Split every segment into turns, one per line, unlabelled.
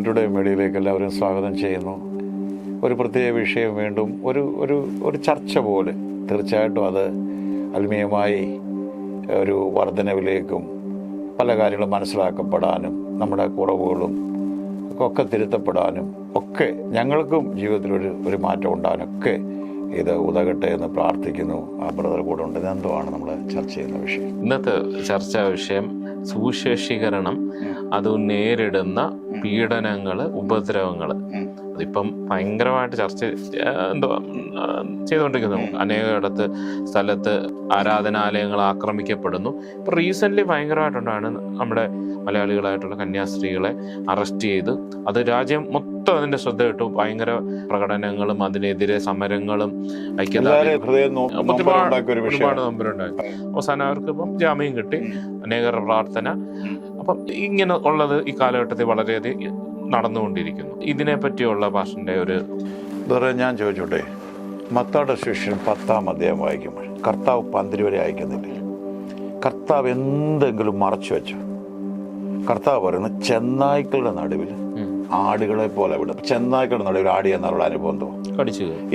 Today മീഡിയയിലേക്ക് എല്ലാവരും സ്വാഗതം ചെയ്യുന്നു. ഒരു പ്രത്യേക വിഷയം വീണ്ടും ഒരു ചർച്ച പോലെ, തീർച്ചയായിട്ടും അത് ആത്മീയമായി ഒരു വർധനവിലേക്കും പല കാര്യങ്ങളും മനസ്സിലാക്കപ്പെടാനും നമ്മുടെ കുറവുകളും ഒക്കെ തിരുത്തപ്പെടാനും ഒക്കെ ഞങ്ങൾക്കും ജീവിതത്തിൽ ഒരു മാറ്റം ഉണ്ടാകാനൊക്കെ ഇത് ഉതകട്ടെ എന്ന് പ്രാർത്ഥിക്കുന്നു. ആ ബ്രദർ കൂടെ ഉണ്ട്. ഇതെന്തുവാണ് നമ്മൾ ചർച്ച ചെയ്യുന്ന വിഷയം?
ഇന്നത്തെ ചർച്ചാ വിഷയം സുവിശേഷീകരണം, അത് നേരിടുന്ന പീഡനങ്ങള്, ഉപദ്രവങ്ങള്. അതിപ്പം ഭയങ്കരമായിട്ട് ചർച്ച ചെയ്തുകൊണ്ടിരിക്കുന്നു. അനേകയിടത്ത് സ്ഥലത്ത് ആരാധനാലയങ്ങൾ ആക്രമിക്കപ്പെടുന്നു. ഇപ്പം റീസെൻ്റ്ലി ഭയങ്കരമായിട്ടുണ്ടാണ് നമ്മുടെ മലയാളികളായിട്ടുള്ള കന്യാസ്ത്രീകളെ അറസ്റ്റ് ചെയ്ത് അത് രാജ്യം മൊത്തം അതിൻ്റെ ശ്രദ്ധ കിട്ടും. ഭയങ്കര പ്രകടനങ്ങളും അതിനെതിരെ സമരങ്ങളും ഒരുപാട് നമ്പരുണ്ടായി. അവസാനം അവർക്ക് ഇപ്പം ജാമ്യം കിട്ടി, അനേകരുടെ പ്രാർത്ഥന. അപ്പം ഇങ്ങനെ ഉള്ളത് ഈ കാലഘട്ടത്തിൽ വളരെയധികം നടന്നുകൊണ്ടിരിക്കുന്നു. ഇതിനെ പറ്റിയുള്ള പാസ്റ്ററിന്റെ ഒരു
ഞാൻ ചോദിച്ചോട്ടെ, മത്തായിയുടെ സുവിശേഷം 10-ാം അധ്യായം വായിക്കുമ്പോൾ കർത്താവ് പന്തിരി വരെ അയക്കുന്നില്ലേ? കർത്താവ് എന്തെങ്കിലും മറച്ചു വെച്ചോ? കർത്താവ് പറയുന്നത് ചെന്നായ്ക്കളുടെ നടുവിൽ ആടുകളെ പോലെ വിടും. ചെന്നായ്ക്കളുടെ നടുവിൽ ആടി എന്നുള്ള അനുഭവം എന്തോ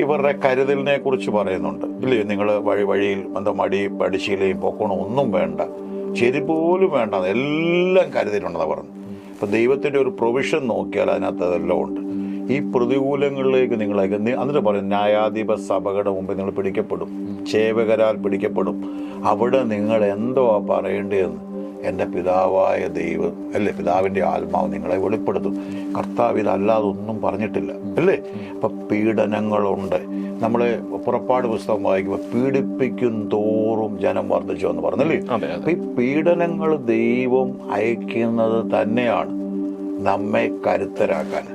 ഇവരുടെ കരുതലിനെ കുറിച്ച് പറയുന്നുണ്ട് ഇല്ലേ? നിങ്ങൾ വഴിയിൽ എന്താ മടിശീലയും പൊക്കണോ ഒന്നും വേണ്ട, ചെരുപ്പ് പോലും വേണ്ട, എല്ലാം കരുതലുണ്ടെന്നാണ് പറഞ്ഞു. അപ്പം ദൈവത്തിൻ്റെ ഒരു പ്രൊവിഷൻ നോക്കിയാൽ അതിനകത്ത് അതെല്ലാം ഉണ്ട്. ഈ പ്രതികൂലങ്ങളിലേക്ക് നിങ്ങളേക്ക് എന്നിട്ട് പറയും, ന്യായാധിപ സഭകളുടെ മുമ്പിൽ നിങ്ങൾ പിടിക്കപ്പെടും, ചേവകരാൽ പിടിക്കപ്പെടും. അവിടെ നിങ്ങൾ എന്തോ പറയേണ്ടതെന്ന് എൻ്റെ പിതാവായ ദൈവം അല്ലേ, പിതാവിൻ്റെ ആത്മാവ് നിങ്ങളെ വെളിപ്പെടുത്തും. കർത്താവ് ഇതല്ലാതെ ഒന്നും പറഞ്ഞിട്ടില്ല അല്ലേ? അപ്പം പീഡനങ്ങളുണ്ട്. നമ്മൾ പുറപ്പാട് പുസ്തകം വായിക്കുമ്പോൾ പീഡിപ്പിക്കും തോറും ജനം വർദ്ധിച്ചു എന്ന് പറഞ്ഞല്ലേ? അപ്പം ഈ പീഡനങ്ങൾ ദൈവം അയക്കുന്നത് തന്നെയാണ് നമ്മെ കരുത്തരാക്കാൻ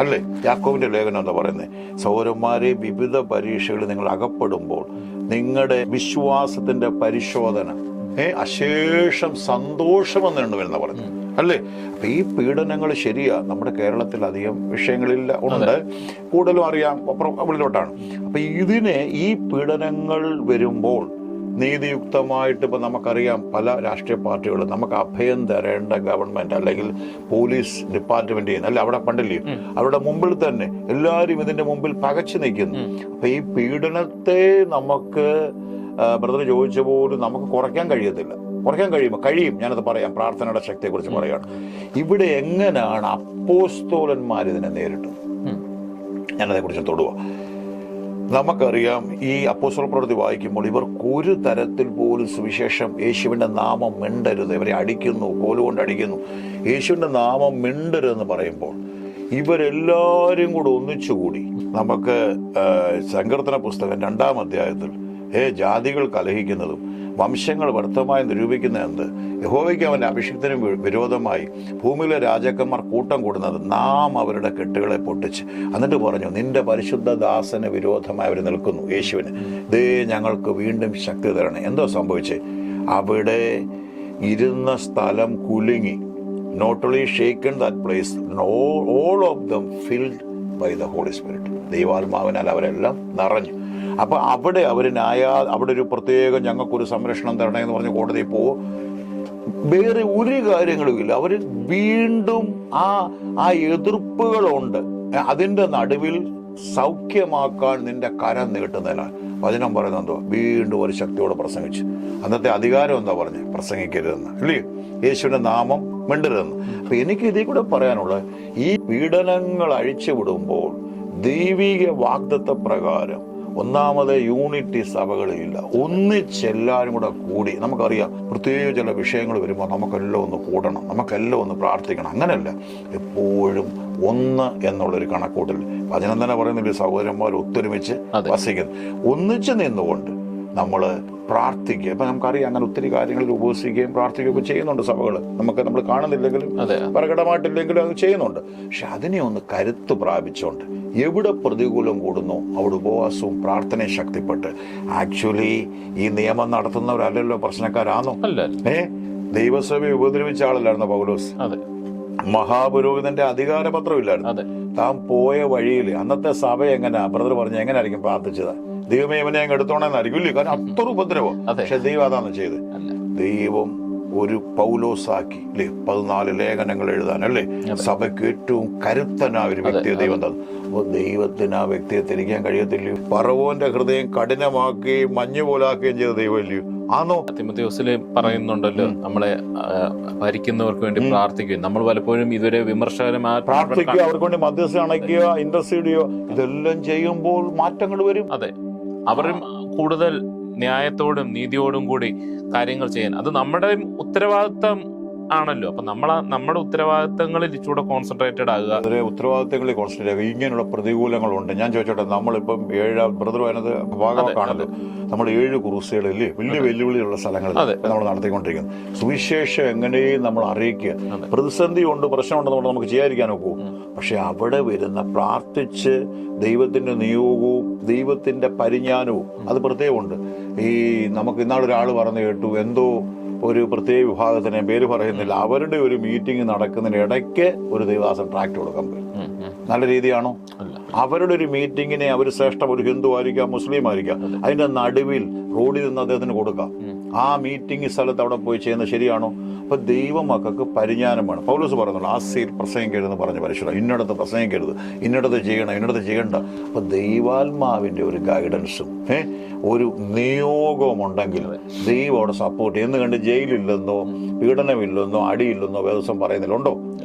അല്ലേ? യാക്കോബിന്റെ ലേഖനം എന്താ പറയുന്നത്? സഹോദരന്മാരെ, വിവിധ പരീക്ഷകളിൽ നിങ്ങൾ അകപ്പെടുമ്പോൾ നിങ്ങളുടെ വിശ്വാസത്തിന്റെ പരിശോധന അശേഷം സന്തോഷമെന്നുണ്ട് വരുന്ന പറഞ്ഞു അല്ലേ? അപ്പൊ ഈ പീഡനങ്ങൾ ശരിയാ, നമ്മുടെ കേരളത്തിൽ അധികം വിഷയങ്ങളില്ല, ഉണ്ട്, കൂടുതലും അറിയാം ഉള്ളിലോട്ടാണ്. അപ്പൊ ഇതിനെ ഈ പീഡനങ്ങൾ വരുമ്പോൾ നീതിയുക്തമായിട്ട് ഇപ്പം നമുക്കറിയാം, പല രാഷ്ട്രീയ പാർട്ടികളും നമുക്ക് അഭയം തരേണ്ട ഗവൺമെന്റ് അല്ലെങ്കിൽ പോലീസ് ഡിപ്പാർട്ട്മെന്റ് അല്ല, അവിടെ പണ്ടില്ലേ, അവരുടെ മുമ്പിൽ തന്നെ എല്ലാവരും ഇതിന്റെ മുമ്പിൽ പകച്ചു നിൽക്കുന്നു. അപ്പൊ ഈ പീഡനത്തെ നമുക്ക് ബ്രദർ ചോദിച്ച പോലും നമുക്ക് കുറയ്ക്കാൻ കഴിയത്തില്ല. കുറയ്ക്കാൻ കഴിയും, ഞാനത് പറയാം. പ്രാർത്ഥനയുടെ ശക്തിയെക്കുറിച്ച് പറയുകയാണ്. ഇവിടെ എങ്ങനെയാണ് അപ്പോസ്തലന്മാർ ഇതിനെ നേരിട്ടത്? ഞാനതേക്കുറിച്ച് തൊടുക. നമുക്കറിയാം, ഈ അപ്പോസ്തല പ്രവൃത്തി വായിക്കുമ്പോൾ ഇവർക്ക് ഒരു തരത്തിൽ പോലും സുവിശേഷം, യേശുവിൻ്റെ നാമം മിണ്ടരുത്, ഇവരെ അടിക്കുന്നു, കോലുകൊണ്ട് അടിക്കുന്നു. യേശുവിൻ്റെ നാമം മിണ്ടരുതെന്ന് പറയുമ്പോൾ ഇവരെല്ലാവരും കൂടെ ഒന്നിച്ചുകൂടി, നമുക്ക് സങ്കീർത്തന പുസ്തകം 2-ാം അധ്യായത്തിൽ ജാതികൾ കലഹിക്കുന്നതും വംശങ്ങൾ വ്യർത്ഥമായി നിരൂപിക്കുന്ന എന്ത്, യഹോവയ്ക്ക് അവൻ്റെ അഭിഷിക്തനും വിരോധമായി ഭൂമിയിലെ രാജാക്കന്മാർ കൂട്ടം കൂടുന്നത്, നാം അവരുടെ കെട്ടുകളെ പൊട്ടിച്ച്. എന്നിട്ട് പറഞ്ഞു, നിന്റെ പരിശുദ്ധ ദാസന് വിരോധമായി അവർ നിൽക്കുന്നു, യേശുവിന് ദേ ഞങ്ങൾക്ക് വീണ്ടും ശക്തി തരണേ. എന്തോ സംഭവിച്ചേ? അവിടെ ഇരുന്ന സ്ഥലം കുലുങ്ങി. Not only shaken that place, all of them filled by the Holy Spirit. ദൈവാത്മാവിനാൽ അവരെല്ലാം നിറഞ്ഞു. അപ്പൊ അവിടെ അവിടെ ഒരു പ്രത്യേകം ഞങ്ങൾക്കൊരു സംരക്ഷണം തരണേ എന്ന് പറഞ്ഞ് കോടതിയിൽ പോകും. വേറെ ഒരു കാര്യങ്ങളുമില്ല. അവർ വീണ്ടും ആ എതിർപ്പുകളുണ്ട്. അതിൻ്റെ നടുവിൽ സൗഖ്യമാക്കാൻ നിന്റെ കരം നീട്ടുന്നതിനാൽ വചനം പറയുന്നത് എന്തോ? വീണ്ടും ഒരു ശക്തിയോടെ പ്രസംഗിച്ചു. അന്നത്തെ അധികാരം എന്താ പറഞ്ഞ്? പ്രസംഗിക്കരുതെന്ന് അല്ലേ? യേശുവിന്റെ നാമം മിണ്ടരുതെന്ന്. അപ്പൊ എനിക്ക് ഇതിൽ കൂടെ പറയാനുള്ളത്, ഈ പീഡനങ്ങൾ അഴിച്ചുവിടുമ്പോൾ ദൈവിക വാഗ്ദത്ത പ്രകാരം ഒന്നാമത് യൂണിറ്റി സഭകളിലില്ല. ഒന്നിച്ചെല്ലാവരും കൂടെ കൂടി, നമുക്കറിയാം പ്രത്യേക ചില വിഷയങ്ങൾ വരുമ്പോൾ നമുക്കെല്ലാം ഒന്ന് കൂടണം, നമുക്കെല്ലാം ഒന്ന് പ്രാർത്ഥിക്കണം. അങ്ങനെയല്ല, എപ്പോഴും ഒന്ന് എന്നുള്ളൊരു കണക്കൂട്ടിൽ വചനം തന്നെ പറയുന്നില്ല, സഹോദരന്മാർ ഒത്തൊരുമിച്ച് വസിക്കുന്നു. ഒന്നിച്ച് നിന്നുകൊണ്ട് നമ്മൾ പ്രാർത്ഥിക്കുക. ഇപ്പം നമുക്കറിയാം, അങ്ങനെ ഒത്തിരി കാര്യങ്ങളിൽ ഉപവസിക്കുകയും പ്രാർത്ഥിക്കുകയൊക്കെ ചെയ്യുന്നുണ്ട് സഭകൾ. നമ്മൾ കാണുന്നില്ലെങ്കിലും പ്രകടമായിട്ടില്ലെങ്കിലും അത് ചെയ്യുന്നുണ്ട്. പക്ഷെ അതിനെ ഒന്ന് കരുത്ത് പ്രാപിച്ചുകൊണ്ട് എവിടെ പ്രതികൂലം കൂടുന്നു അവിടെ ഉപവാസവും പ്രാർത്ഥനയും ശക്തിപ്പെട്ട്, ആക്ച്വലി ഈ നിയമം നടത്തുന്നവരല്ലല്ലോ പ്രശ്നക്കാരാണോ? ദൈവസഭയെ ഉപദ്രവിച്ച ആളല്ലായിരുന്നോ പൗലോസ്? മഹാപുരോഹിതന്റെ അധികാരപത്രം ഇല്ലായിരുന്നു. താൻ പോയ വഴിയിൽ അന്നത്തെ സഭ എങ്ങനെയാ ബ്രദർ പറഞ്ഞ എങ്ങനെയായിരിക്കും പ്രാർത്ഥിച്ചത്? ദൈവമേ ഇവനെ അങ്ങ് എടുത്തോണെന്നായിരിക്കും ഇല്ലേ? കാരണം അത്ര ഉപദ്രവം. പക്ഷെ ദൈവം അതാണ് ചെയ്ത്. ദൈവം ഒരു പൗലോസാക്കി അല്ലേ 14 ലേഖനങ്ങൾ എഴുതാൻ അല്ലേ സഭയ്ക്ക് ഏറ്റവും കരുത്തനായ ഒരു വ്യക്തിയെ ദൈവം തന്നു. അപ്പോൾ ദൈവത്തിന് ആ വ്യക്തിയെ തിരിക്കാൻ കഴിയത്തില്ലയോ? ഫറവോന്റെ ഹൃദയം കഠിനമാക്കുകയും മഞ്ഞ് പോലാക്കുകയും ചെയ്ത ദൈവമല്ലയോ? ആണോ?
തിമോഥെയോസിൽ പറയുന്നുണ്ടല്ലോ, നമ്മളെ ഭരിക്കുന്നവർക്ക് വേണ്ടി പ്രാർത്ഥിക്കും. നമ്മൾ പലപ്പോഴും ഇതുവരെ വിമർശകരമായ
പ്രാർത്ഥിക്കുക, അവർക്ക് വേണ്ടി മധ്യസ്ഥ അണയ്ക്കുക, ഇന്റർസീഡ് ചെയ്യുക, ഇതെല്ലാം ചെയ്യുമ്പോൾ മാറ്റങ്ങൾ വരും.
അതെ, അവരും കൂടുതൽ ന്യായത്തോടും നീതിയോടും കൂടി കാര്യങ്ങൾ ചെയ്യാൻ, അത് നമ്മുടെ ഉത്തരവാദിത്തം ആണല്ലോ. അപ്പൊ നമ്മുടെ ഉത്തരവാദിത്തങ്ങളിൽ ഇച്ചിലൂടെ കോൺസെൻട്രേറ്റഡ് ആകുക.
അതിലെ ഉത്തരവാദിത്തങ്ങളിൽ കോൺസെൻട്രേറ്റ് ആകുക. ഇങ്ങനെയുള്ള പ്രതികൂലങ്ങളുണ്ട്. ഞാൻ ചോദിച്ചോട്ടെ, നമ്മളിപ്പം 7 ബ്രദർ അതിനകത്ത് ഭാഗമാണല്ലോ, നമ്മൾ 7 കുറുസുകളില്ലേ വലിയ വെല്ലുവിളിയുള്ള സ്ഥലങ്ങളിൽ നമ്മൾ നടത്തിക്കൊണ്ടിരിക്കുന്നത്. സുവിശേഷം എങ്ങനെയും നമ്മൾ അറിയിക്കുക. പ്രതിസന്ധി ഉണ്ട്, പ്രശ്നമുണ്ടെന്നുകൊണ്ട് നമുക്ക് ചെയ്യാതിരിക്കാൻ ഒക്കും. പക്ഷെ അവിടെ വരുന്ന പ്രാർത്ഥിച്ച് ദൈവത്തിന്റെ നിയോഗവും ദൈവത്തിന്റെ പരിജ്ഞാനവും അത് പ്രത്യേകമുണ്ട്. ഈ നമുക്ക് ഇന്നാളൊരാൾ പറഞ്ഞു കേട്ടു, എന്തോ ഒരു പ്രത്യേക വിഭാഗത്തിനെ പേര് പറയുന്നില്ല, അവരുടെ ഒരു മീറ്റിംഗ് നടക്കുന്നതിന് ഇടയ്ക്ക് ഒരു ദൈവദാസൻ ട്രാക്ട് കൊടുക്കാൻ പറ്റും. നല്ല രീതിയാണോ? അവരുടെ ഒരു മീറ്റിങ്ങിനെ അവർ ശ്രേഷ്ഠം, ഒരു ഹിന്ദു ആയിരിക്കാം, മുസ്ലിം ആയിരിക്കാം, അതിന്റെ നടുവിൽ റോഡിൽ നിന്ന് അദ്ദേഹത്തിന് കൊടുക്കാം. ആ മീറ്റിംഗ് സ്ഥലത്ത് അവിടെ പോയി ചെയ്യുന്നത് ശരിയാണോ? അപ്പൊ ദൈവമക്കൾക്ക് പരിജ്ഞാനം വേണം. പൗലോസ് പറയുന്നുള്ളൂ, ആസ്യയിൽ പ്രസംഗിക്കരുതെന്ന് പറഞ്ഞ പരിശുദ്ധ, ഇന്നടത്ത് പ്രസംഗിക്കരുത്, ഇന്നടത്ത് ചെയ്യണം, ഇന്നടത്ത് ചെയ്യണ്ട. അപ്പൊ ദൈവാത്മാവിന്റെ ഒരു ഗൈഡൻസും ഒരു നിയോഗവും ഉണ്ടെങ്കിൽ ദൈവം അവിടെ സപ്പോർട്ട്. എന്ന് കണ്ട് ജയിലില്ലെന്നോ പീഡനമില്ലെന്നോ അടിയില്ലെന്നോ വേദസം പറയുന്നില്ല, ഉണ്ടോ?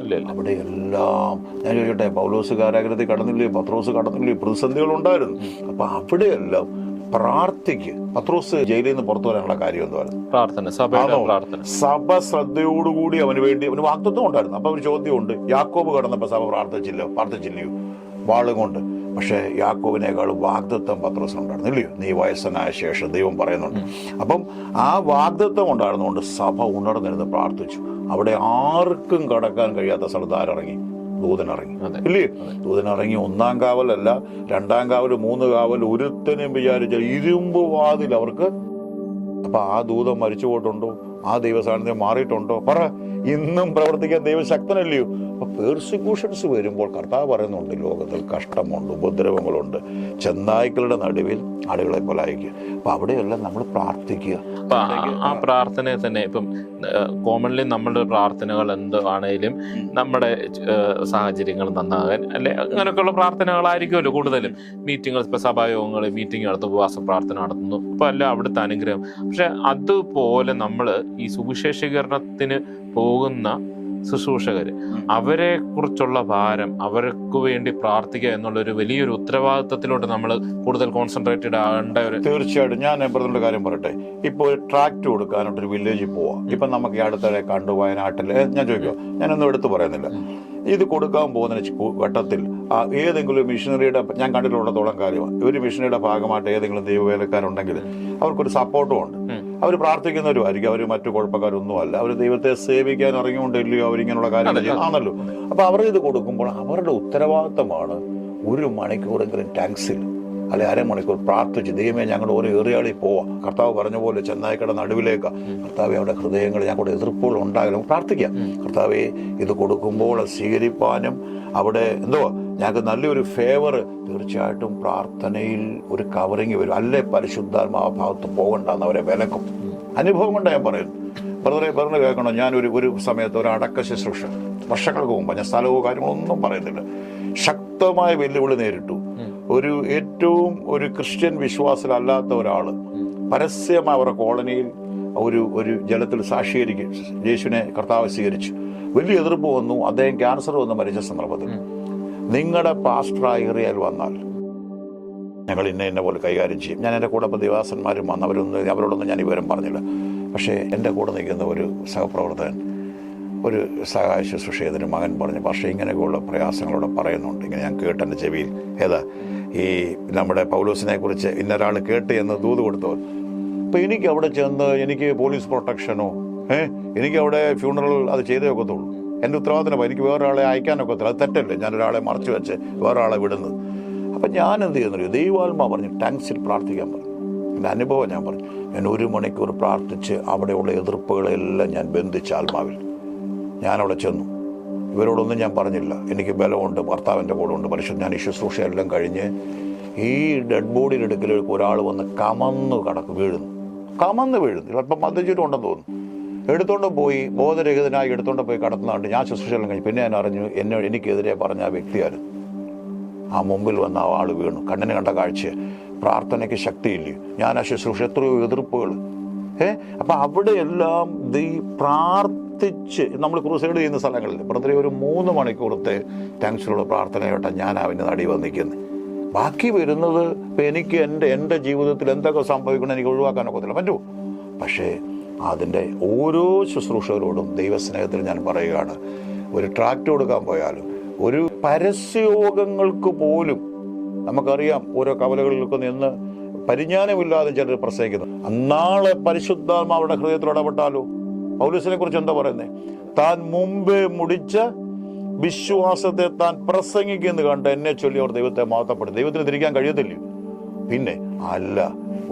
അവിടെ എല്ലാം ഞാൻ ചോദിക്കട്ടെ, പൗലോസ് കാരാഗ്രഹത്തിൽ കടന്നില്ലേ, പത്രോസ് കടന്നില്ലേ, പ്രതിസന്ധികൾ ഉണ്ടായിരുന്നു. അപ്പൊ അവിടെയെല്ലാം പ്രാർത്ഥിക്ക്. പത്രോസ് ജയിലിൽ നിന്ന് പുറത്തു വരാനുള്ള കാര്യം എന്തായിരുന്നു? സഭ ശ്രദ്ധയോടുകൂടി അവന് വേണ്ടി അവന് വാഗ്ദത്വം ഉണ്ടായിരുന്നു. അപ്പൊ ഒരു ചോദ്യമുണ്ട്, യാക്കോബ് കടന്നപ്പോ സഭ പ്രാർത്ഥിച്ചില്ലയോ? വാളും കൊണ്ട്. പക്ഷെ യാക്കോബിനേക്കാളും വാഗ്ദത്വം പത്രോസിനുണ്ടായിരുന്നു, ഇല്ലയോ? നീ വയസ്സനായ ശേഷം ദൈവം പറയുന്നുണ്ട്. അപ്പം ആ വാഗ്ദത്വം ഉണ്ടായിരുന്നുകൊണ്ട് സഭ ഉണർന്നിരുന്ന് പ്രാർത്ഥിച്ചു. അവിടെ ആർക്കും കടക്കാൻ കഴിയാത്ത സ്ഥലത്ത് ആരിറങ്ങി? ദൂതനിറങ്ങി, ഇല്ലേ? ദൂതനിറങ്ങി 1-ാം കാവലല്ല, 2-ാം കാവൽ, 3 കാവൽ, ഒരുത്തനും വിചാരിച്ച ഇരുമ്പ് വാതിൽ അവർക്ക്. അപ്പൊ ആ ദൂതൻ മരിച്ചു പോയിട്ടുണ്ടോ? ആ ദൈവസാന്നിധ്യം മാറിയിട്ടുണ്ടോ? പറ. ഇന്നും പ്രവർത്തിക്കാൻ ദൈവം ശക്തനല്ലയോ? അപ്പൊ പെർസിക്യൂഷൻസ് വരുമ്പോൾ കർത്താവ് പറയുന്നുണ്ട്, ലോകത്തിൽ കഷ്ടമുണ്ട്, ഉപദ്രവങ്ങളുണ്ട്, ചെന്നായ്ക്കളുടെ നടുവിൽ ആടുകളെ പോലെ അയക്കുക. അപ്പൊ അവിടെയെല്ലാം നമ്മൾ പ്രാർത്ഥിക്കുക.
ആ പ്രാർത്ഥനയെ തന്നെ ഇപ്പം കോമൺലി നമ്മളുടെ പ്രാർത്ഥനകൾ എന്താണേലും നമ്മുടെ സാഹചര്യങ്ങൾ നന്നാകാൻ അല്ലെ അങ്ങനെയൊക്കെയുള്ള പ്രാർത്ഥനകളായിരിക്കുമല്ലോ കൂടുതലും. മീറ്റിങ്ങുകൾ, ഇപ്പൊ സഭായോഗങ്ങൾ, മീറ്റിംഗ് നടത്തും, ഉപവാസ പ്രാർത്ഥന നടത്തുന്നു, അപ്പൊ അല്ല അവിടുത്തെ അനുഗ്രഹം. പക്ഷെ അതുപോലെ നമ്മൾ ഈ സുവിശേഷീകരണത്തിന് പോകുന്ന ശുശ്രൂഷകര്, അവരെ കുറിച്ചുള്ള ഭാരം, അവർക്ക് വേണ്ടി പ്രാർത്ഥിക്കുക എന്നുള്ളൊരു വലിയൊരു ഉത്തരവാദിത്വത്തിലോട്ട് നമ്മൾ കൂടുതൽ കോൺസെൻട്രേറ്റഡ് ആകേണ്ട ഒരു.
തീർച്ചയായിട്ടും. ഞാൻ ബ്രദറിന്റെ കാര്യം പറയട്ടെ, ഇപ്പൊ ഒരു ട്രാക്ട് കൊടുക്കാനായിട്ടൊരു വില്ലേജിൽ പോവാം. ഇപ്പൊ നമുക്ക് ഈ അടുത്തിടെ കണ്ടു വയനാട്ടില്, ഞാൻ ചോദിക്കുക, ഞാനൊന്നും എടുത്തു പറയുന്നില്ല, ഇത് കൊടുക്കാൻ പോകുന്ന ഘട്ടത്തിൽ ഏതെങ്കിലും മിഷനറിയുടെ, ഞാൻ കണ്ടിട്ടുള്ളത്തോളം കാര്യമാണ്, ഒരു മിഷനറിയുടെ ഭാഗമായിട്ട് ഏതെങ്കിലും ദൈവവേലക്കാരുണ്ടെങ്കിൽ അവർക്കൊരു സപ്പോർട്ടും ഉണ്ട്. അവർ പ്രാർത്ഥിക്കുന്നവരുമായിരിക്കും, അവർ മറ്റു കുഴപ്പക്കാരൊന്നും അല്ല, അവർ ദൈവത്തെ സേവിക്കാൻ ഇറങ്ങിക്കൊണ്ടില്ലയോ അവരിങ്ങനെയുള്ള കാര്യങ്ങൾ ആണല്ലോ. അപ്പൊ അവർ ഇത് കൊടുക്കുമ്പോൾ അവരുടെ ഉത്തരവാദിത്തമാണ് 1 മണിക്കൂറെങ്കിലും ടാക്സിൽ അല്ലെ 1/2 മണിക്കൂർ പ്രാർത്ഥിച്ച്, ദൈവമേ ഞങ്ങളുടെ ഓരോ ഏറിയാളിൽ പോവാം, കർത്താവ് പറഞ്ഞ പോലെ ചെന്നായ്ക്കട നടുവിലേക്ക്, കർത്താവെ അവിടെ ഹൃദയങ്ങൾ ഞങ്ങളുടെ എതിർപ്പുകൾ ഉണ്ടാകലും പ്രാർത്ഥിക്കാം. കർത്താവെ ഇത് കൊടുക്കുമ്പോൾ സ്വീകരിപ്പാനും അവിടെ ഞങ്ങൾക്ക് നല്ലൊരു ഫേവർ. തീർച്ചയായിട്ടും പ്രാർത്ഥനയിൽ ഒരു കവറിങ് വരും. അല്ലേ പരിശുദ്ധാത്മാ ഭാഗത്ത് പോകണ്ടെന്ന് അവരെ വിലക്കും. അനുഭവം കൊണ്ട് ഞാൻ പറയുന്നു. ബ്രദറെ കേൾക്കണം, ഞാൻ ഒരു സമയത്ത് ഒരു അടക്ക ശുശ്രൂഷ വർഷങ്ങൾക്ക് മുമ്പ്, ഞാൻ സ്ഥലവും കാര്യങ്ങളൊന്നും പറയുന്നില്ല, ശക്തമായ വെല്ലുവിളി നേരിട്ടു. ഏറ്റവും ഒരു ക്രിസ്ത്യൻ വിശ്വാസമല്ലാത്ത ഒരാള് പരസ്യമായി അവരുടെ കോളനിയിൽ ഒരു ജലത്തിൽ സാക്ഷീകരിക്കും, യേശുവിനെ കർത്താവ് സ്വീകരിച്ചു. വലിയ എതിർപ്പ് വന്നു. അദ്ദേഹം ക്യാൻസർ വന്ന് മരിച്ച സന്ദർഭത്തിൽ, നിങ്ങളുടെ പാസ്റ്റർ ആ ഏറിയയിൽ വന്നാൽ ഞങ്ങൾ ഇന്ന പോലെ കൈകാര്യം ചെയ്യും. ഞാൻ എൻ്റെ കൂടെ ദേവാസന്മാരും വന്ന് അവരോടൊന്നും ഞാൻ വിവരം പറഞ്ഞില്ല. പക്ഷേ എൻ്റെ കൂടെ നിൽക്കുന്ന ഒരു സഹപ്രവർത്തകൻ, ഒരു സഹായ ശുശ്രൂഷ ചെയ്തൊരു മകൻ പറഞ്ഞു, പക്ഷേ ഇങ്ങനെയൊക്കെയുള്ള പ്രയാസങ്ങളോടെ പറയുന്നുണ്ട്. ഇങ്ങനെ ഞാൻ കേട്ട് എൻ്റെ ചെവിയിൽ, ഈ നമ്മുടെ പൗലോസിനെ കുറിച്ച് ഇന്നൊരാൾ കേട്ട് എന്ന് ദൂത് കൊടുത്തവർ. അപ്പം എനിക്ക് അവിടെ ചെന്ന് എനിക്ക് പോലീസ് പ്രൊട്ടക്ഷനോ എനിക്ക് അവിടെ ഫ്യൂണറൽ അത് ചെയ്തേ ഒക്കത്തുള്ളൂ. എൻ്റെ ഉത്തരവാദിത്തം. എനിക്ക് വേറൊരാളെ അയക്കാനൊക്കത്തില്ല, അത് തെറ്റല്ലേ, ഞാനൊരാളെ മറച്ചു വെച്ച് വേറൊരാളെ വിടുന്നത്. അപ്പം ഞാൻ എന്ത് ചെയ്യുന്നറിയോ, ദൈവാത്മാ പറഞ്ഞു ടാങ്ക്സിൽ പ്രാർത്ഥിക്കാൻ പറഞ്ഞു. എൻ്റെ അനുഭവം ഞാൻ പറഞ്ഞു. ഞാൻ 1 മണിക്കൂർ പ്രാർത്ഥിച്ച് അവിടെയുള്ള എതിർപ്പുകളെല്ലാം ഞാൻ ബന്ധിച്ച ആത്മാവിൽ ഞാനവിടെ ചെന്നു. ഇവരോടൊന്നും ഞാൻ പറഞ്ഞില്ല, എനിക്ക് ബലമുണ്ട്, ഭർത്താവിൻ്റെ കൂടെ ഉണ്ട്, ഞാൻ ഈ ശുശ്രൂഷയെല്ലാം കഴിഞ്ഞ് ഈ ഡെഡ് ബോഡിയുടെ അടുക്കലേക്ക് ഒരാൾ വന്ന് കമന്ന് വീഴുന്നു. ചിലപ്പോൾ മദ്യചുറ്റും ഉണ്ടെന്ന് തോന്നുന്നു. എടുത്തോണ്ട് പോയി ബോധരഹിതനായി എടുത്തോണ്ട് പോയി കടത്തുന്നുണ്ട്. ഞാൻ ശുശ്രൂഷയെല്ലാം കഴിഞ്ഞു. പിന്നെ ഞാൻ അറിഞ്ഞു എനിക്കെതിരെ പറഞ്ഞ ആ വ്യക്തിയായിരുന്നു. ആ മുമ്പിൽ വന്ന ആ ആൾ വീണു. കണ്ണിന് കണ്ട കാഴ്ച. പ്രാർത്ഥനയ്ക്ക് ശക്തിയില്ലയോ? ഞാൻ ആ ശുശ്രൂഷ എത്രയോ എതിർപ്പുകൾ. അപ്പം അവിടെയെല്ലാം പ്രാർത്ഥിച്ച് നമ്മൾ ക്രൂസൈഡ് ചെയ്യുന്ന സ്ഥലങ്ങളിൽ പ്രതി ഒരു 3 മണിക്കൂറത്തെ ടാങ്ക്സിലുള്ള പ്രാർത്ഥനയായിട്ടാണ് ഞാൻ അവൻ്റെ നടി വന്നിരിക്കുന്നത്. ബാക്കി വരുന്നത് ഇപ്പം എനിക്ക് എൻ്റെ ജീവിതത്തിൽ എന്തൊക്കെ സംഭവിക്കണം എനിക്ക് ഒഴിവാക്കാനൊക്കത്തില്ല, പറ്റുമോ? പക്ഷേ അതിൻ്റെ ഓരോ ശുശ്രൂഷകരോടും ദൈവസ്നേഹത്തിൽ ഞാൻ പറയുകയാണ്, ഒരു ട്രാക്ട് കൊടുക്കാൻ പോയാലും ഒരു പരസ്യയോഗങ്ങൾക്ക് പോലും നമുക്കറിയാം ഓരോ കവലകളിലൊക്കെ നിന്ന് പരിജ്ഞാനമില്ലാതെ ചിലർ പ്രസംഗിക്കുന്നു. നാളെ പരിശുദ്ധാത്മാവുടെ ഹൃദയത്തിൽ ഇടപെട്ടാലോ? പൗലോസിനെ കുറിച്ച് എന്താ പറയുന്നത്? താൻ മുമ്പേ മുടിച്ച വിശ്വാസത്തെ താൻ പ്രസംഗിക്കുന്നു കണ്ട് എന്നെ ചൊല്ലി അവർ ദൈവത്തെ മഹത്വപ്പെടും. ദൈവത്തിന് തിരിക്കാൻ കഴിയത്തില്ല. പിന്നെ അല്ല,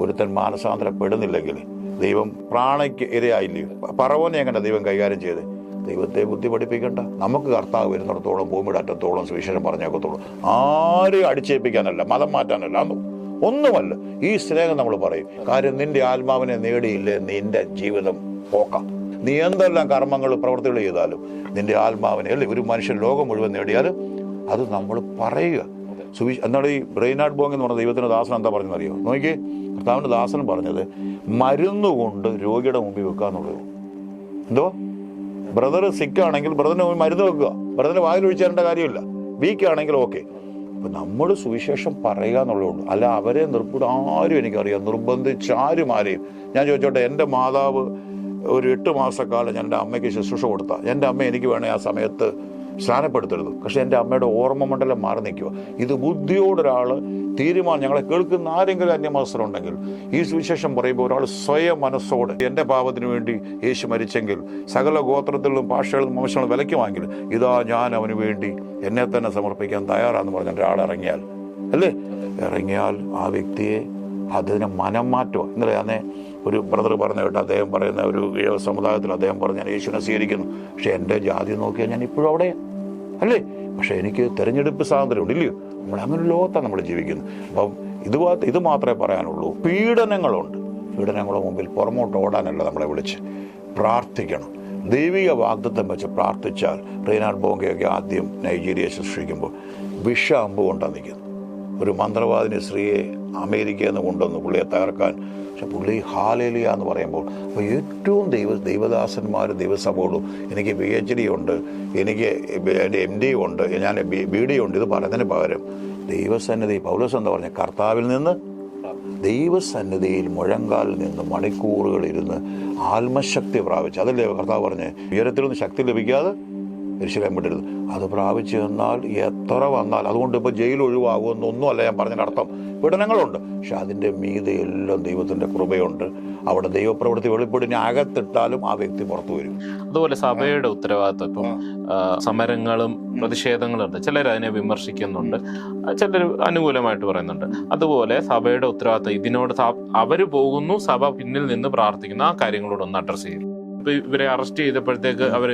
ഒരുത്തൻ മാനസാന്തരപ്പെടുന്നില്ലെങ്കിൽ ദൈവം പ്രാണയ്ക്ക് ഇരയായില്ലയോ? പറവോനെ എങ്ങനെ ദൈവം കൈകാര്യം ചെയ്ത്? ദൈവത്തെ ബുദ്ധി പഠിപ്പിക്കണ്ട. നമുക്ക് കർത്താവ് വരുന്നിടത്തോളം ഭൂമിയുടെ അറ്റത്തോളം സുവിശേഷം പറഞ്ഞേക്കത്തുള്ളൂ. ആരെയും അടിച്ചേൽപ്പിക്കാനല്ല, മതം മാറ്റാനല്ല, ഒന്നുമല്ല. ഈ സ്നേഹം നമ്മൾ പറയും. കാര്യം നിന്റെ ആത്മാവിനെ നേടിയില്ലേ നിന്റെ ജീവിതം പോക്കാം. നീ എന്തെല്ലാം കർമ്മങ്ങൾ പ്രവർത്തികൾ ചെയ്താലും നിന്റെ ആത്മാവിനെ അല്ലേ ഒരു മനുഷ്യൻ ലോകം മുഴുവൻ നേടിയാലും അത് നമ്മൾ പറയുക. എന്നാൽ ഈ റെയ്നാർഡ് ബോങ് എന്ന് പറഞ്ഞ ദൈവത്തിന്റെ ദാസൻ എന്താ പറഞ്ഞതെന്നറിയോ? നോക്കിയേ, കർത്താവിന്റെ ദാസൻ പറഞ്ഞത് മരുന്നുകൊണ്ട് രോഗിയുടെ മുമ്പിൽ വെക്കുക എന്നുള്ളത്. എന്തോ ബ്രദർ സിക്കാണെങ്കിൽ ബ്രദറിന് മുമ്പിൽ മരുന്ന് വെക്കുക. ബ്രദറിന് വായിൽ തരേണ്ട കാര്യമില്ല. വീക്കാണെങ്കിൽ ഓക്കെ. അപ്പം നമ്മൾ സുവിശേഷം പറയുക എന്നുള്ളതുള്ളൂ. അല്ല അവരെ ആരും എനിക്കറിയാം നിർബന്ധിച്ച് ആരെയും. ഞാൻ ചോദിച്ചോട്ടെ, എൻ്റെ മാതാവ് ഒരു 8 മാസക്കാലം എൻ്റെ അമ്മയ്ക്ക് ശുശ്രൂഷ കൊടുത്ത എൻ്റെ അമ്മ എനിക്ക് വേണേൽ ആ സമയത്ത് സ്നാനപ്പെടുത്തരുത്. പക്ഷെ എൻ്റെ അമ്മയുടെ ഓർമ്മ മണ്ഡലം മാറി നിൽക്കുക. ഇത് ബുദ്ധിയോടൊരാൾ തീരുമാനം, ഞങ്ങളെ കേൾക്കുന്ന ആരെങ്കിലും അന്യമതസ്ഥരുണ്ടെങ്കിൽ ഈ സുവിശേഷം പറയുമ്പോൾ ഒരാൾ സ്വയം മനസ്സോടെ എൻ്റെ പാപത്തിന് വേണ്ടി യേശു മരിച്ചെങ്കിൽ സകല ഗോത്രത്തിലും ഭാഷകളും വംശങ്ങളും വിലയ്ക്ക് വാങ്ങില്ല, ഇതാ ഞാൻ അവന് വേണ്ടി എന്നെ തന്നെ സമർപ്പിക്കാൻ തയ്യാറാന്ന് പറഞ്ഞ ഒരാൾ ഇറങ്ങിയാൽ ഇറങ്ങിയാൽ ആ വ്യക്തിയെ അതിനെ മനം മാറ്റുക. ഇന്നലെ അന്നേ ഒരു ബ്രദർ പറഞ്ഞു കേട്ടോ, അദ്ദേഹം പറയുന്ന ഒരു സമുദായത്തിൽ അദ്ദേഹം പറഞ്ഞു ഞാൻ യേശുവിനെ സ്വീകരിക്കുന്നു, പക്ഷെ എൻ്റെ ജാതി നോക്കിയാൽ ഞാൻ ഇപ്പോഴും അവിടെ അല്ലേ. പക്ഷെ എനിക്ക് തിരഞ്ഞെടുപ്പ് സ്വാതന്ത്ര്യമുണ്ട്, ഇല്ലയോ? നമ്മൾ അങ്ങനെ ലോകത്താണ് നമ്മൾ ജീവിക്കുന്നത്. അപ്പം ഇത് മാത്രമേ പറയാനുള്ളൂ. പീഡനങ്ങളുടെ മുമ്പിൽ പുറമോട്ട് ഓടാനല്ല നമ്മളെ വിളിച്ച് പ്രാർത്ഥിക്കണം. ദൈവിക വാഗ്ദത്തം വെച്ച് പ്രാർത്ഥിച്ചാൽ റെയ്നാർഡ് ബോങ്കയൊക്കെ ആദ്യം നൈജീരിയ ശുശ്രൂഷിക്കുമ്പോൾ അമ്പ് കൊണ്ടാണ് നിൽക്കുന്നത്. ഒരു മന്ത്രവാദിനി സ്ത്രീയെ അമേരിക്കയിൽ നിന്ന് കൊണ്ടുവന്നു പുള്ളിയെ തകർക്കാൻ. പക്ഷെ പുള്ളി ഹാലേലിയ എന്ന് പറയുമ്പോൾ അപ്പോൾ ഏറ്റവും ദൈവദാസന്മാരും ദൈവസഭകളും എനിക്ക് PhD ഉണ്ട്, എനിക്ക് MD ഉണ്ട്, ഞാൻ BD ഉണ്ട്, ഇത് പറയുന്നതിന് പകരം ദൈവസന്നിധി പൗലോസ് എന്താ പറഞ്ഞ കർത്താവിൽ നിന്ന് ദൈവസന്നിധിയിൽ മുഴങ്കാലിൽ നിന്ന് മണിക്കൂറുകൾ ഇരുന്ന് ആത്മശക്തി പ്രാപിച്ചു. അതല്ലേ കർത്താവ് പറഞ്ഞ് ഉയരത്തിലൊന്നും ശക്തി ലഭിക്കാതെ യെരൂശലേം വിടരുത്. അത് പ്രാപിച്ചു തന്നാൽ എത്ര വന്നാൽ, അതുകൊണ്ട് ഇപ്പോൾ ജയിൽ ഒഴിവാകുമെന്നൊന്നുമല്ല ഞാൻ പറഞ്ഞതിനർത്ഥം. പീഡനങ്ങളുണ്ട്, പക്ഷെ അതിൻ്റെ മീതെ എല്ലാം ദൈവത്തിൻ്റെ കൃപയുണ്ട്. അവിടെ ദൈവപ്രവൃത്തി വെളിപ്പെടിനെ അകത്തിട്ടാലും ആ വ്യക്തി പുറത്തു വരും.
അതുപോലെ സഭയുടെ ഉത്തരവാദിത്വം, ഇപ്പം സമരങ്ങളും പ്രതിഷേധങ്ങളും ഉണ്ട്. ചിലർ അതിനെ വിമർശിക്കുന്നുണ്ട്, ചിലർ അനുകൂലമായിട്ട് പറയുന്നുണ്ട്. അതുപോലെ സഭയുടെ ഉത്തരവാദിത്വം ഇതിനോട് അവർ പോകുന്നു, സഭ പിന്നിൽ നിന്ന് പ്രാർത്ഥിക്കുന്നു, ആ കാര്യങ്ങളോടൊന്ന് അഡ്രസ് ചെയ്യും. ഇപ്പൊ ഇവരെ അറസ്റ്റ് ചെയ്തപ്പോഴത്തേക്ക് അവരെ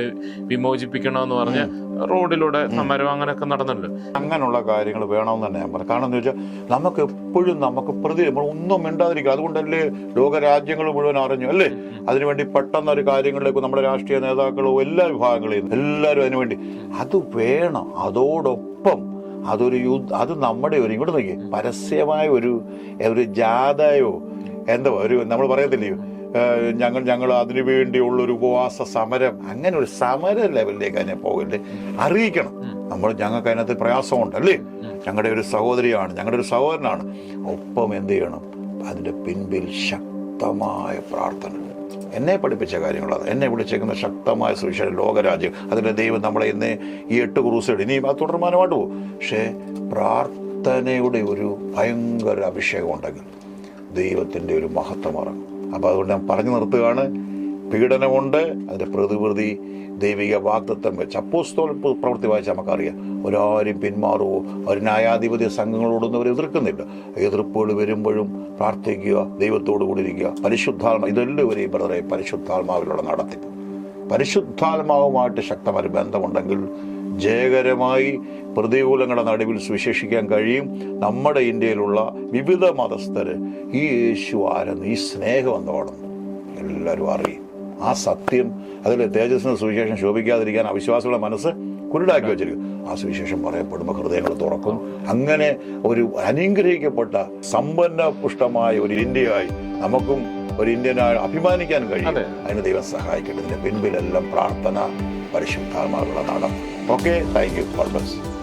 വിമോചിപ്പിക്കണമെന്ന് പറഞ്ഞ് റോഡിലൂടെ സമരം അങ്ങനെയൊക്കെ നടന്നുണ്ട്.
അങ്ങനെയുള്ള കാര്യങ്ങൾ വേണമെന്ന് തന്നെ ഞാൻ പറഞ്ഞു. കാരണം എന്ന് വെച്ചാൽ നമുക്ക് എപ്പോഴും നമ്മൾ ഒന്നും മിണ്ടാതിരിക്കുക. അതുകൊണ്ടല്ലേ ലോകരാജ്യങ്ങൾ മുഴുവൻ അറിഞ്ഞു അല്ലേ? അതിനുവേണ്ടി പെട്ടെന്നൊരു കാര്യങ്ങളിലേക്ക് നമ്മുടെ രാഷ്ട്രീയ നേതാക്കളോ എല്ലാ വിഭാഗങ്ങളെയും എല്ലാവരും അതിനുവേണ്ടി അത് വേണം. അതോടൊപ്പം അതൊരു അത് നമ്മുടെ ഇങ്ങോട്ട് നോക്കി പരസ്യമായ ഒരു ജാഥയോ ഒരു നമ്മൾ പറയത്തില്ലയോ ഞങ്ങൾ അതിനു വേണ്ടിയുള്ളൊരു ഉപവാസ സമരം, അങ്ങനെ ഒരു സമര ലെവലിലേക്ക് അതിനെ പോകല്ലേ, അറിയിക്കണം. ഞങ്ങൾക്ക് അതിനകത്ത് പ്രയാസമുണ്ട് അല്ലേ, ഞങ്ങളുടെ ഒരു സഹോദരിയാണ്, ഞങ്ങളുടെ ഒരു സഹോദരനാണ്. ഒപ്പം എന്ത് ചെയ്യണം? അതിൻ്റെ പിൻപിൽ ശക്തമായ പ്രാർത്ഥന. എന്നെ പഠിപ്പിച്ച കാര്യങ്ങളത്, എന്നെ വിളിച്ചേക്കുന്ന ശക്തമായ സുവിശേഷം ലോകരാജ്യം. അതിൻ്റെ ദൈവം നമ്മളെ ഇന്ന് ഈ 8 ക്രൂസൈഡ് ഇനിയും അത് തുടർമാനമായിട്ട് പോകും. പക്ഷേ പ്രാർത്ഥനയുടെ ഒരു ഭയങ്കര അഭിഷേകം ഉണ്ടെങ്കിൽ ദൈവത്തിൻ്റെ ഒരു മഹത്വം ഇറങ്ങും. അപ്പോൾ അതുകൊണ്ട് ഞാൻ പറഞ്ഞു നിർത്തുകയാണ്. പീഡനമുണ്ട്, അതിൻ്റെ പ്രതിപ്രതി ദൈവിക വാഗ്ദത്തം വെച്ച് അപ്പോസ്തല പ്രവൃത്തി വായിച്ചാൽ നമുക്കറിയാം. ഒരാരും പിന്മാറുമോ, ഒരു ന്യായാധിപത്യ സംഘങ്ങളോടൊന്നും അവർ എതിർക്കുന്നില്ല. എതിർപ്പുകൾ വരുമ്പോഴും പ്രാർത്ഥിക്കുക, ദൈവത്തോടു കൂടി ഇരിക്കുക. പരിശുദ്ധാത്മ ഇതെല്ലാവരെയും ബ്രദറെ പരിശുദ്ധാത്മാവിലുള്ള നടത്തിപ്പ്, പരിശുദ്ധാത്മാവുമായിട്ട് ശക്തമായ ബന്ധമുണ്ടെങ്കിൽ ജയകരമായി പ്രതികൂലങ്ങളുടെ നടുവിൽ സുവിശേഷിക്കാൻ കഴിയും. നമ്മുടെ ഇന്ത്യയിലുള്ള വിവിധ മതസ്ഥര് ഈ യേശു ആരെന്ന്, ഈ സ്നേഹം എന്താണെന്ന് എല്ലാവരും അറിയും. ആ സത്യം, അതിൽ തേജസ്സിന് സുവിശേഷം ശോഭിക്കാതിരിക്കാൻ അവിശ്വാസികളുടെ മനസ്സ് കുരുടാക്കി വെച്ചിരിക്കും. ആ സുവിശേഷം പറയപ്പെടുമ്പോൾ ഹൃദയങ്ങൾ തുറക്കും. അങ്ങനെ ഒരു അനുഗ്രഹിക്കപ്പെട്ട സമ്പന്ന പുഷ്ടമായ ഒരു ഇന്ത്യയായി നമുക്കും ഒരു ഇന്ത്യനായി അഭിമാനിക്കാൻ കഴിയും. അതിന് ദൈവം സഹായിക്കട്ടെ. ഇതിന്റെ പിൻപിലെല്ലാം പ്രാർത്ഥന, പരിശുദ്ധാത്മാവുള്ള നടം. Okay, thank you. God bless.